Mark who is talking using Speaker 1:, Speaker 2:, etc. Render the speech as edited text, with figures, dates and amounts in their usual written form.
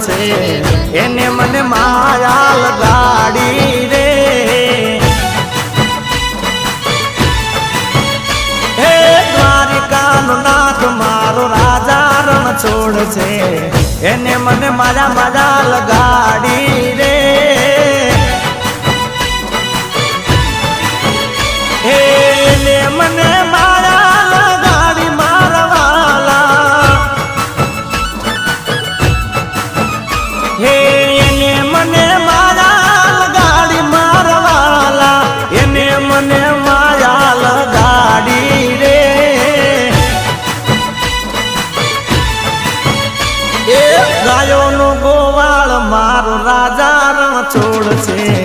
Speaker 1: છે એને મને માયા લગાડી રે હે દ્વારિકાનો નાથ મારો રાજા રણ છોડ છે એને મને માયા લગાડી રે એને મને માયા લગાડી મારવાલા હે એને મને માયા લગાડી મારવાલા એને મને માયા લગાડી રે એ ગાયોનો ગોવાળ મારો રાજા રણ છોડ છે